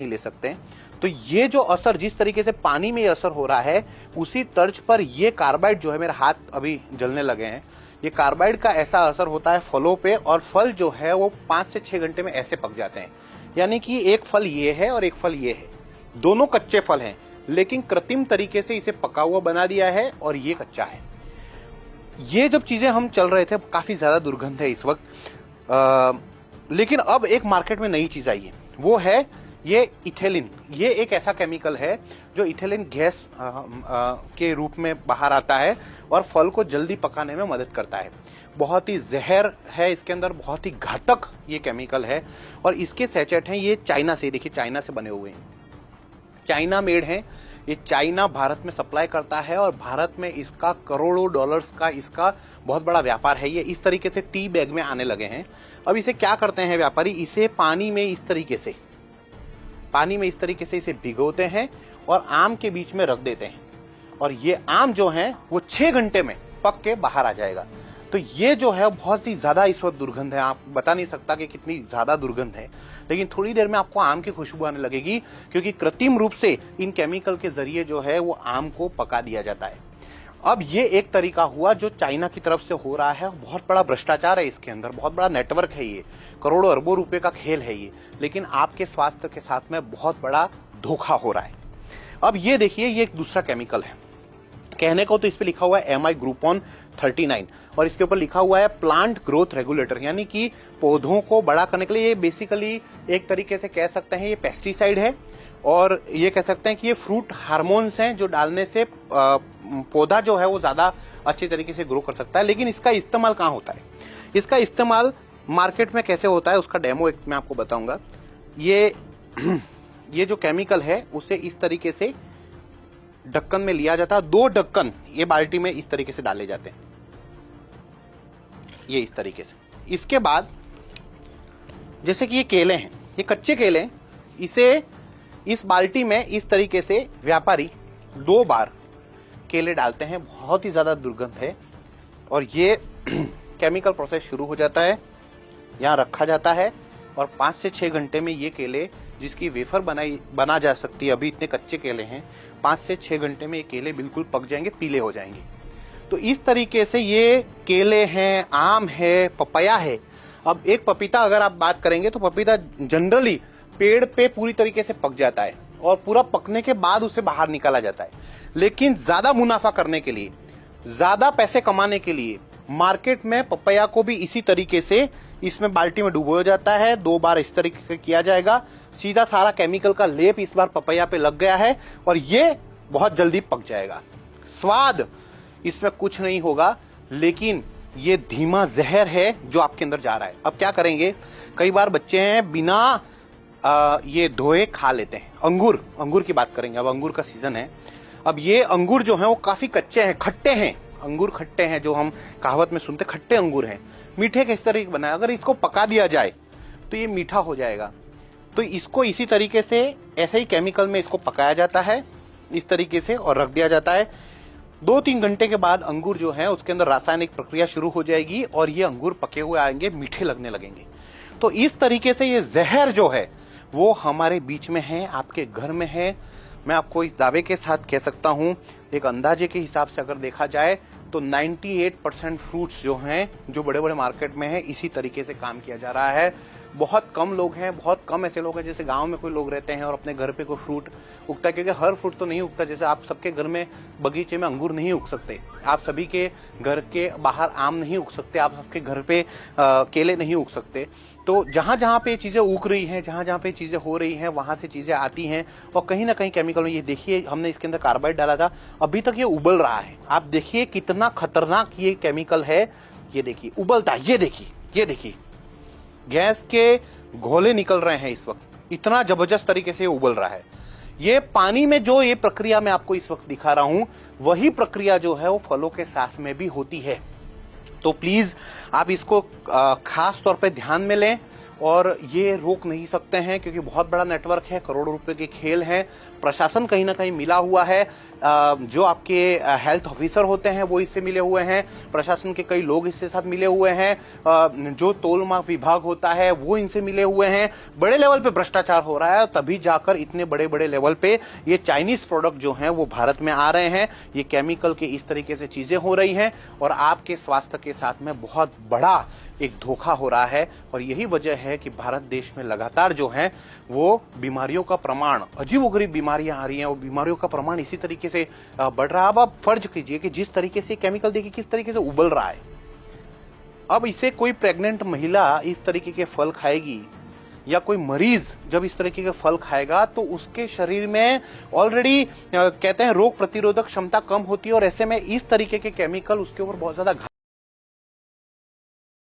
ले सकते हैं। तो ये जो असर, जिस तरीके से पानी में असर हो रहा है, उसी तर्ज पर ये कार्बाइड जो है, मेरे हाथ अभी जलने लगे हैं, ये कार्बाइड का ऐसा असर होता है फलों पे, और फल जो है वो 5 से 6 घंटे में ऐसे पक जाते हैं। यानी कि एक फल ये है और एक फल ये है, दोनों कच्चे फल हैं, लेकिन कृत्रिम तरीके से इसे पका हुआ बना दिया है और ये कच्चा है। ये जब चीजें हम चल रहे थे, काफी ज्यादा दुर्गंध है इस वक्त, लेकिन अब एक मार्केट में नई चीज आई है, वो है ये इथेलिन। ये एक ऐसा केमिकल है जो इथेलिन गैस के रूप में बाहर आता है और फल को जल्दी पकाने में मदद करता है। बहुत ही जहर है इसके अंदर, बहुत ही घातक ये केमिकल है, और इसके सैचेट हैं ये चाइना से, देखिए चाइना से बने हुए हैं, चाइना मेड हैं। ये चाइना भारत में सप्लाई करता है और भारत में इसका करोड़ों डॉलर्स का इसका बहुत बड़ा व्यापार है। ये इस तरीके से टी बैग में आने लगे हैं। अब इसे क्या करते हैं व्यापारी, इसे पानी में इस तरीके से इसे भिगोते हैं और आम के बीच में रख देते हैं, और ये आम जो है वो 6 घंटे में पक के बाहर आ जाएगा। तो ये जो है बहुत ही ज्यादा इस वक्त दुर्गंध है, आप बता नहीं सकता कि कितनी ज्यादा दुर्गंध है, लेकिन थोड़ी देर में आपको आम की खुशबू आने लगेगी, क्योंकि कृत्रिम रूप से इन केमिकल के जरिए जो है वो आम को पका दिया जाता है। अब ये एक तरीका हुआ जो चाइना की तरफ से हो रहा है, बहुत बड़ा भ्रष्टाचार है इसके अंदर, बहुत बड़ा नेटवर्क है, ये करोड़ों अरबों रुपए का खेल है ये, लेकिन आपके स्वास्थ्य के साथ में बहुत बड़ा धोखा हो रहा है। अब ये देखिए, ये एक दूसरा केमिकल है, कहने को तो इस पे लिखा हुआ है MI ग्रुपोन 39, और इसके ऊपर लिखा हुआ है प्लांट ग्रोथ रेगुलेटर, यानी कि पौधों को बड़ा करने के लिए। ये बेसिकली एक तरीके से कह सकते हैं ये पेस्टिसाइड है, और ये कह सकते हैं कि ये फ्रूट हार्मोन्स हैं जो डालने से पौधा जो है वो ज्यादा अच्छे तरीके से ग्रो कर सकता है। लेकिन इसका इस्तेमाल कहां होता है, इसका इस्तेमाल मार्केट में कैसे होता है, उसका डेमो एक मैं आपको बताऊंगा। ये जो केमिकल है उसे इस तरीके से ढक्कन में लिया जाता है, 2 ढक्कन ये बाल्टी में इस तरीके से डाले जाते हैं, ये इस तरीके से। इसके बाद जैसे कि ये केले हैं, ये कच्चे केले, इसे इस बाल्टी में इस तरीके से व्यापारी 2 बार केले डालते हैं, बहुत ही ज्यादा दुर्गंध है, और ये केमिकल प्रोसेस शुरू हो जाता है, यहां रखा जाता है, और 5 से 6 घंटे में ये केले, जिसकी वेफर बना जा सकती है, अभी इतने कच्चे केले हैं, 5 से 6 घंटे में ये केले बिल्कुल पक जाएंगे, पीले हो जाएंगे। तो इस तरीके से ये केले हैं, आम है, पपाया है। अब एक पपीता अगर आप बात करेंगे तो पपीता जनरली पेड़ पे पूरी तरीके से पक जाता है और पूरा पकने के बाद उसे बाहर निकाला जाता है, लेकिन ज्यादा मुनाफा करने के लिए, ज्यादा पैसे कमाने के लिए मार्केट में पपैया को भी इसी तरीके से इसमें बाल्टी में डुबोया जाता है, 2 बार इस तरीके से किया जाएगा, सीधा सारा केमिकल का लेप इस बार पपैया पे लग गया है और ये बहुत जल्दी पक जाएगा। स्वाद इसमें कुछ नहीं होगा, लेकिन ये धीमा जहर है जो आपके अंदर जा रहा है। अब क्या करेंगे, कई बार बच्चे हैं बिना ये धोए खा लेते हैं। अंगूर की बात करेंगे, अब अंगूर का सीजन है। अब ये अंगूर जो है वो काफी कच्चे हैं, खट्टे हैं, अंगूर खट्टे हैं, जो हम कहावत में सुनते, खट्टे अंगूर हैं। मीठे किस तरीके बना है, अगर इसको पका दिया जाए तो ये मीठा हो जाएगा। तो इसको इसी तरीके से, ऐसे ही केमिकल में इसको पकाया जाता है इस तरीके से और रख दिया जाता है। 2-3 घंटे के बाद अंगूर जो है उसके अंदर रासायनिक प्रक्रिया शुरू हो जाएगी और ये अंगूर पके हुए आएंगे, मीठे लगने लगेंगे। तो इस तरीके से ये जहर जो है वो हमारे बीच में है, आपके घर में है। मैं आपको इस दावे के साथ कह सकता हूं, एक अंदाजे के हिसाब से अगर देखा जाए तो 98% फ्रूट्स जो हैं, जो बड़े बड़े मार्केट में है, इसी तरीके से काम किया जा रहा है। बहुत कम लोग हैं, बहुत कम ऐसे लोग हैं जैसे गांव में कोई लोग रहते हैं और अपने घर पे कोई फ्रूट उगता है, क्योंकि हर फ्रूट तो नहीं उगता। जैसे आप सबके घर में बगीचे में अंगूर नहीं उग सकते, आप सभी के घर के बाहर आम नहीं उग सकते, आप सबके घर पे केले नहीं उग सकते। तो जहां जहां पे चीजें उग रही हैं, जहां जहां पे चीजें हो रही हैं, वहां से चीजें आती हैं और कहीं ना कहीं केमिकल में। ये देखिए, हमने इसके अंदर कार्बाइड डाला था, अभी तक ये उबल रहा है। आप देखिए कितना खतरनाक ये केमिकल है, ये देखिए उबलता है, ये देखिए गैस के घोले निकल रहे हैं इस वक्त, इतना जबरदस्त तरीके से उबल रहा है। ये पानी में जो ये प्रक्रिया मैं आपको इस वक्त दिखा रहा हूं, वही प्रक्रिया जो है वो फलों के साथ में भी होती है। तो प्लीज आप इसको खास तौर पे ध्यान में लें और ये रोक नहीं सकते हैं क्योंकि बहुत बड़ा नेटवर्क है, करोड़ों रुपए के खेल हैं। प्रशासन कहीं ना कहीं मिला हुआ है, जो आपके हेल्थ ऑफिसर होते हैं वो इससे मिले हुए हैं, प्रशासन के कई लोग इसके साथ मिले हुए हैं, जो तोलमाप विभाग होता है वो इनसे मिले हुए हैं। बड़े लेवल पे भ्रष्टाचार हो रहा है, तभी जाकर इतने बड़े बड़े लेवल पे ये चाइनीज प्रोडक्ट जो हैं वो भारत में आ रहे हैं। ये केमिकल के इस तरीके से चीजें हो रही हैं और आपके स्वास्थ्य के साथ में बहुत बड़ा एक धोखा हो रहा है। और यही वजह है कि भारत देश में लगातार जो है वो बीमारियों का प्रमाण, अजीबोगरीब बीमारियां आ रही हैं और बीमारियों का प्रमाण इसी तरीके से बढ़ रहा है। अब आप फर्ज कीजिए कि जिस तरीके से केमिकल देखिए किस तरीके से उबल रहा है, अब इसे कोई प्रेग्नेंट महिला इस तरीके के फल खाएगी या कोई मरीज जब इस तरीके के फल खाएगा तो उसके शरीर में ऑलरेडी कहते हैं रोग प्रतिरोधक क्षमता कम होती है और ऐसे में इस तरीके के केमिकल उसके ऊपर बहुत ज्यादा